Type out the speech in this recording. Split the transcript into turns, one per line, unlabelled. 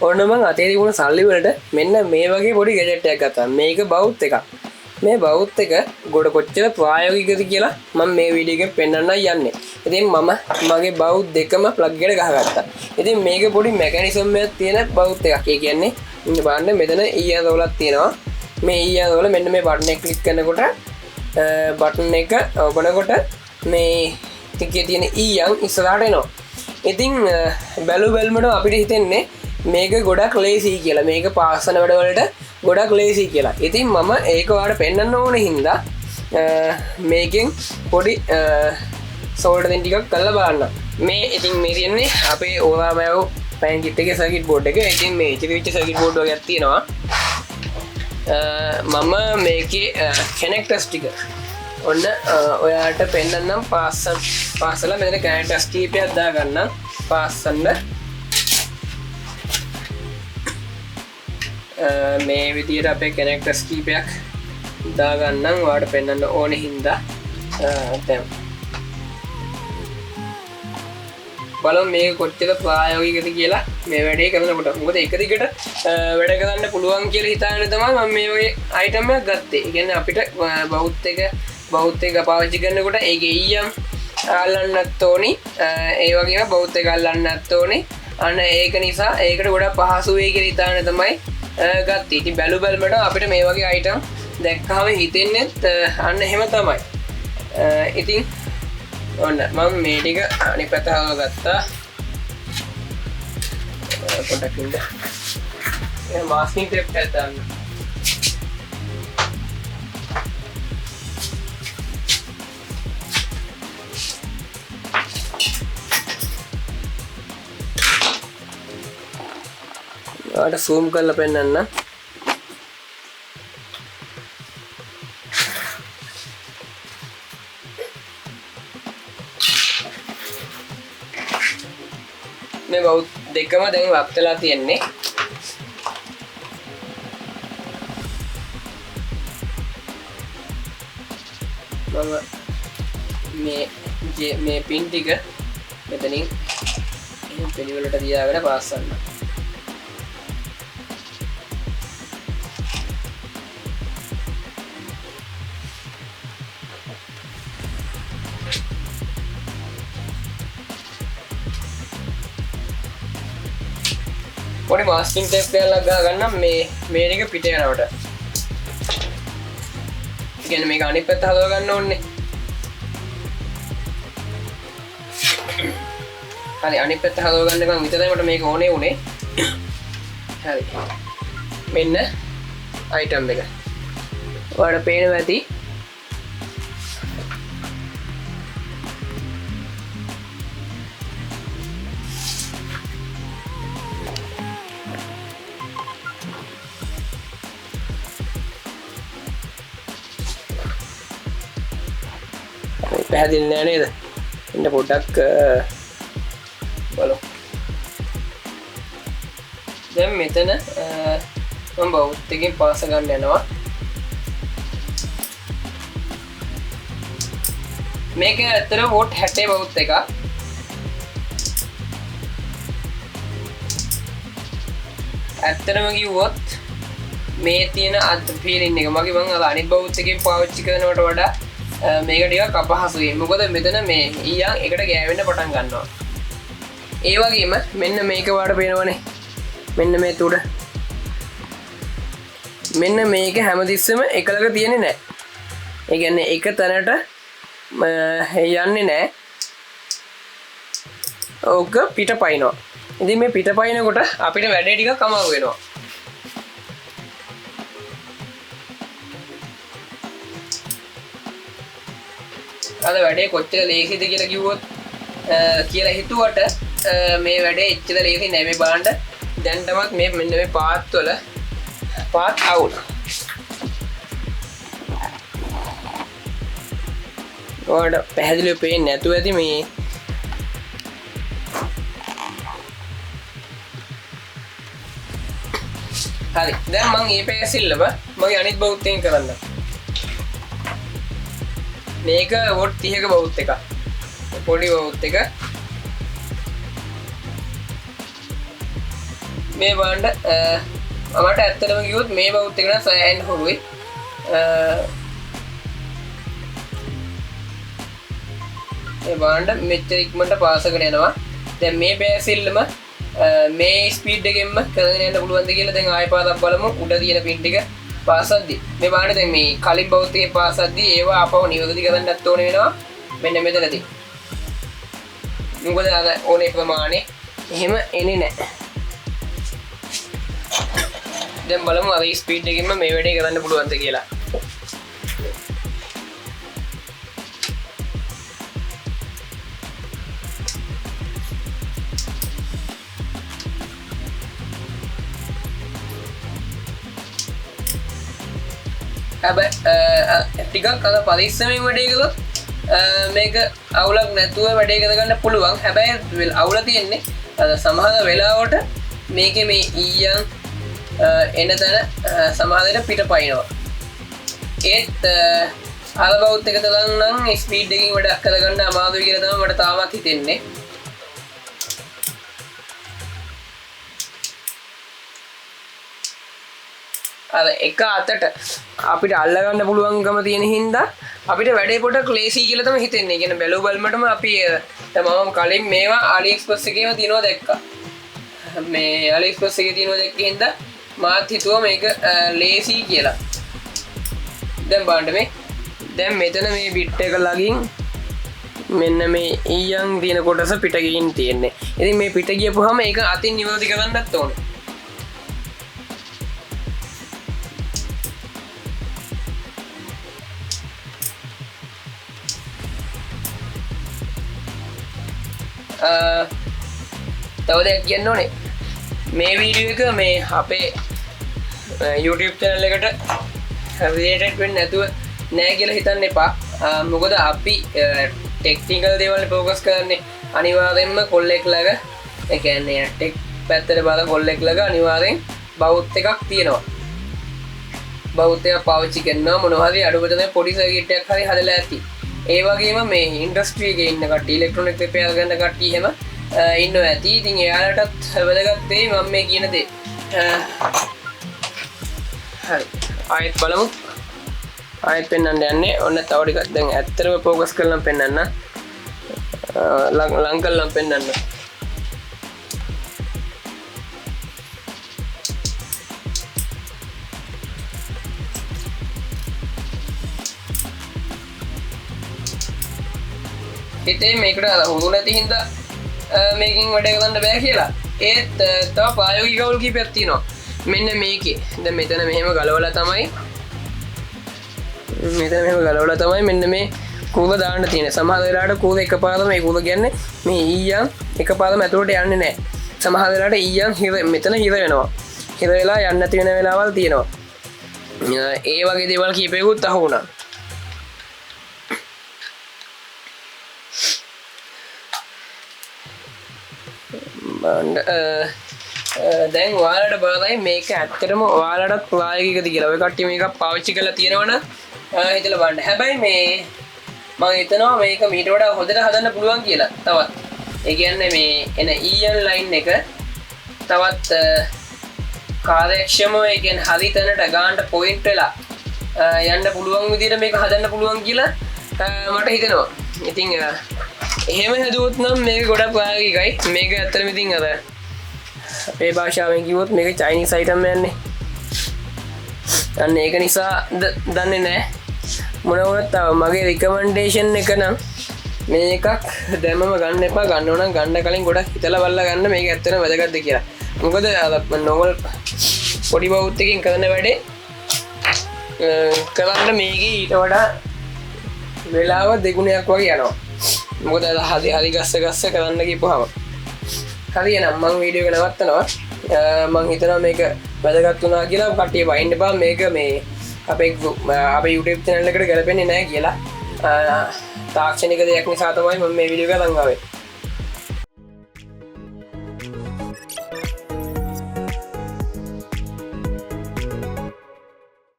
ඔන්න මං අතේ තිබුණ සල්ලි වලට මෙන්න මේ වගේ පොඩි ගැජට් එකක් ගත්තා. මේක බවුත් එකක්. මේ බවුත් එක ගොඩ කොච්චර ප්‍රායෝගිකද කියලා මම මේ වීඩියෝ එකෙන් පෙන්වන්නයි යන්නේ. ඉතින් මම මගේ බවුත් දෙකම ප්ලග් එකට ගහගත්තා. ඉතින් මේක පොඩි මෙකැනිසම් එකක් තියෙන බවුත් එකක්. ඒ කියන්නේ ඉන්න බලන්න මෙතන ඊයර් දවලක් තියෙනවා. මේ ඊයර් දවල මෙන්න මේ බටන් එක ක්ලික් කරනකොට බටන් එක ඕපන් කොට මේ ටිකේ තියෙන ඊයර් ඉස්සරහට එනවා. ඉතින් බැලු බැලමට අපිට හිතෙන්නේ මේක ගොඩක් ලේසි කියලා. මේක පාස්සන වැඩවලට ගොඩක් ලේසි කියලා. ඉතින් මම ඒක ඔයාලට පෙන්වන්න ඕන හින්දා මේකෙන් පොඩි සෝල්ඩර් දෙන් ටිකක් කරලා බලන්න. මේ ඉතින් මේ තියෙන්නේ අපේ ඕරාමෑව පෑන් කිට් එකේ සර්කිට් බෝඩ් එක. ඉතින් මේ ඉතිරිච්ච සර්කිට් බෝඩ් වගේක් තියෙනවා. මම මේකේ කනෙක්ටර්ස් ටික ඔන්න ඔයාලට පෙන්වන්නම් පාස්සලා මෙතන කනෙක්ටර්ස් කීපයක් දාගන්න පාස්සන්න. මේ විදියට අපේ කනෙක්ටර්ස් කීපයක් දාගන්නම් ඔයාලට පෙන්වන්න ඕනේ හින්දා දැන් බලමු මේක කොච්චර ප්‍රායෝගිකද කියලා මේ වැඩේ කරනකොට. මොකද එක දිගට වැඩ කරන්න පුළුවන් කියලා හිතාගෙන තමයි මම මේ වගේ අයිටම් එකක් ගත්තේ. ඒ කියන්නේ අපිට බවුත් එක පාවිච්චි කරනකොට ඒකේ ඊයම් අල්ලන්නත් ඕනි. ඒ වගේම බවුත් එක අල්ලන්නත් ඕනි. අන්න ඒක නිසා ඒකට ගොඩක් පහසු වෙයි කියලා හිතාගෙන තමයි ගත්තේ. ඉතින් බැලු බැලමට අපිට මේ වගේ අයිටම් දැක්කම හිතෙන්නේ අන්න එහෙම තමයි. ඉතින් ඔන්න මම මේ ටික අනිත් පැත්ත හොයාගත්තා. පොඩ්ඩක් ඉන්න. මේ මාස්කින් ටේප් එකක් දාන්න. ඔයාලට zoom කරලා පෙන්නන්න. මේ බවුත් දෙකම දැන් වක් වෙලා තියෙන්නේ. මම මේ පින් ටික මෙතනින් පිළි වලට තියාගෙන පාස්සන්න. පොඩි මාස්කින් ටේප් එකක් ගාගන්නම් මේ එක පිට යනකොට. ඒ කියන්නේ මේක අනිත් පැත්ත හදව ගන්න ඕනේ. හරි අනිත් පැත්ත හදව ගන්නකම් විතරයි මට මේක ඕනේ උනේ. හරි. මෙන්න අයිටම් එක. ඔයාලට පේනවා ඇති. පැහැදිලි නෑ නේද? ඉන්න පොඩ්ඩක් බලමු. දැන් මෙතන මම බවුත් එකෙන් පාස ගන්න යනවා. මේක ඇත්තට වෝට් 60 බවුත් එකක්. ඇත්තටම කිව්වොත් මේ තියෙන අත් ෆීලින් එක මගේ මම අනිත් බවුත් එකෙන් පාවිච්චි කරනවට වඩා මේක ටිකක් අපහසුයි. මොකද මෙතන මේ ඊයන් එකට ගෑවෙන්න පටන් ගන්නවා. ඒ වගේම මෙන්න මේක වාට පේනවනේ. මෙන්න මේ තුඩ. මෙන්න මේක හැමතිස්සෙම එකලක තියෙන්නේ නැහැ. ඒ කියන්නේ එක තැනට යන්නේ නැහැ. ඕක පිට පයින්නවා. ඉතින් මේ පිට පයින්නකොට අපිට වැඩේ ටිකක් අමාරු වෙනවා. අද වැඩේ කොච්චර ලේසිද කියලා කිව්වොත් කියලා හිතුවට මේ වැඩේ එච්චර ලේසි නෑ. මේ බලන්න දැන්ටමත් මේ මෙන්න මේ පාත් වල පාත් අවුල්. ඔයාලට පැහැදිලිව පේන්නේ නැතුව ඇති මේ හරි. දැන් මම මේ පැසිල්ලම මගේ අනිත් බවුත්තෙන් කරන්න. මේක වොට් 30ක බවුත් එකක්. පොඩි බවුත් එක. මේ බාණ්ඩ මට ඇත්තටම කිව්වොත් මේ බවුත් එක නම් සෑහෙන හොරුයි මේ බාණ්ඩ මෙච්චර ඉක්මනට පාසගෙන යනවා දැන් මේ බෑසිල්ලම මේ ස්පීඩ් එකෙන්ම කරගෙන යන්න පුළුවන්ද කියලා දැන් ආයෙ පාදක් බලමු උඩ තියෙන පින් ටික පාසද්දි මේ බාණ්ඩ දැන් මේ කලින් බවුත් එකේ පාසද්දි ඒවා අපව නිවැරදි කරන්නත් ඕනේ වෙනවා මෙන්න මෙතනදී මොකද අර ඕනේ ප්‍රමාණය එහෙම එන්නේ නැහැ දැන් බලමු අර ස්පීඩ් එකකින්ම මේ වැඩේ කරන්න පුළුවන්ද කියලා ටිකක් අද පරිස්සමෙන් වැඩේ කළොත් මේක අවුලක් නැතුව වැඩේ කරගන්න පුළුවන් හැබැයි අවුල තියෙන්නේ සමහර වෙලාවට මේකේ මේ ඊයන් එන තැන සමහරවිට පිට පයින්නවා ඒත් අර බවුත් එක තරම් නම් ස්පීඩ් එකකින් වැඩක් කරගන්න අමාරුයි කියලා තමයි මට තාමත් හිතෙන්නේ අර එක අතට අපිට අල්ලගන්න පුළුවන්කම තියෙන හින්දා අපිට වැඩේ පොඩක් ලේසි කියලා තමයි හිතෙන්නේ. ඒ කියන්නේ බැලුව බලමටම අපි තමම කලින් මේවා AliExpress එකේම තියෙනවා දැක්කා. මේ AliExpress එකේ තියෙනවා දැක්ක හින්දා මාත් හිතුවා මේක ලේසි කියලා. දැන් බලන්න මේ දැන් මෙතන මේ බිට් එක ළඟින් මෙන්න මේ ඊයන් තියෙන කොටස පිට ගිහින් තියෙන්නේ. ඉතින් මේ පිට ගියපුවාම ඒක අතින් නිවැරදි කරන්නත් ඕනේ. තව දෙයක් කියන්න ඕනේ මේ වීඩියෝ එක මේ අපේ YouTube channel එකට related වෙන්නේ නැතුව නෑ කියලා හිතන්න එපා මොකද අපි ටෙක්නිකල් දේවල් ફોකස් කරන්නේ අනිවාර්යෙන්ම කොල්ලෙක් ළඟ ඒ කියන්නේ ටෙක් පැත්තට බල කොල්ලෙක් ළඟ අනිවාර්යෙන් බවුත් එකක් තියෙනවා බවුත් එක පාවිච්චි කරනවා මොනවා හරි අඩුවටම පොඩි සර්කිට් එකක් හරි හදලා ඇති ඒ වගේම මේ ඉන්ඩස්ට්‍රි එකේ ඉන්න කට්ටිය ඉලෙක්ට්‍රොනික රිපෙයාර් කරන කට්ටිය එහෙම ඉන්නවා ඇති. ඉතින් එයාලටත් වැදගත් දෙයි මම මේ කියන දේ. හරි. ආයෙත් බලමු. ආයෙත් පෙන්වන්න යන්නේ. ඔන්න තව ටිකක් දැන් ඇත්තටම ફોකස් කරලා පෙන්වන්න. ලං කරලා පෙන්වන්න. හිතේ මේකට හුරු නැති හින්දා මේකින් වැඩ කරන්න බෑ කියලා. ඒත් තව ප්‍රායෝගික කවුල් කීපයක් තියෙනවා. මෙන්න මේකේ. දැන් මෙතන මෙහෙම ගලවලා තමයි මෙන්න මේ කූල දාන්න තියෙන්නේ. සමහර වෙලාවට කූල එකපාරම මේ කූල කියන්නේ මේ ඊයන් එකපාරම ඇතුළට යන්නේ නැහැ. සමහර වෙලාවට ඊයන් මෙතන හිර වෙනවා. හිර වෙලා යන්න නැති වෙන වෙලාවල් තියෙනවා. ඒ වගේ දේවල් කීපයකුත් අහු වුණා. දැන් ඔයාලට බලයි මේක ඇත්තටම ඔයාලටත් ප්‍රායෝගිකද කියලා. ඔය කට්ටිය මේක පාවිච්චි කරලා තියෙනවනම් හිතලා බලන්න. හැබැයි මේ මම හිතනවා මේක මීට වඩා හොඳට හදන්න පුළුවන් කියලා. තවත් ඒ කියන්නේ මේ එන ඊයන් ලයින් එක තවත් කාර්යක්ෂමව ඒ කියන්නේ හරි තැනට ගානට පොයින්ට් වෙලා යන්න පුළුවන් විදිහට මේක හදන්න පුළුවන් කියලා මට හිතෙනවා. ඉතින් එහෙම හැදුවොත් නම් මේක ගොඩක් ප්‍රායෝගිකයි. මේක ඇත්තටම ඉතින් අර අපේ භාෂාවෙන් කිව්වොත් මේක චයිනීස් අයිටම් යන්නේ. අන්න ඒක නිසා දන්නේ නැහැ. මොන වුණත් මගේ රිකමෙන්ඩේෂන් එක නම් මේකක් දැම්මම ගන්න එපා. ගන්න ඕන නම් ගන්න කලින් ගොඩක් හිතලා බලලා ගන්න මේක ඇත්තටම වැදගත්ද කියලා. මොකද අර නෝමල් පොඩි බවුත් එකකින් කරන වැඩේ කරන්න මේකේ ඊට වඩා වෙලාව දෙගුණයක් වගේ යනවා. මොකද හරි ගස්ස කරන්න කිව්වහම හරි එහෙනම් මම වීඩියෝ එක නවත්තනවා. මම හිතනවා මේක වැදගත් වුණා කියලා. කට්ටිය වයින් එපා මේක මේ අපේ YouTube channel එකට ගැලපෙන්නේ නැහැ කියලා. තාක්ෂණික දෙයක් නිසා තමයි මම මේ වීඩියෝ එක අරන් ආවේ.